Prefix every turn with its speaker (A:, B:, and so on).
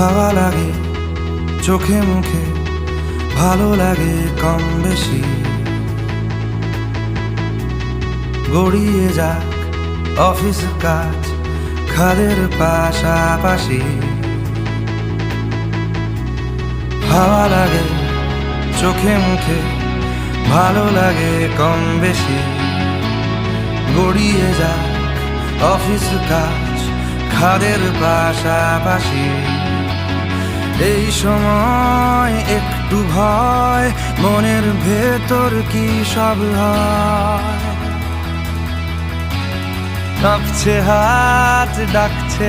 A: হাওয়া লাগে চোখে মুখে, ভালো লাগে কম বেশি। গড়িয়ে যাক অফিস কাজ খাদের পাশাপাশি। হাওয়া লাগে চোখে মুখে, ভালো লাগে কম বেশি। গড়িয়ে যাক অফিস কাজ খাদের পাশাপাশি। এই সময় একটু ভয়, মনের ভেতর কি সব হয়। কাঁপছে হাত, ডাক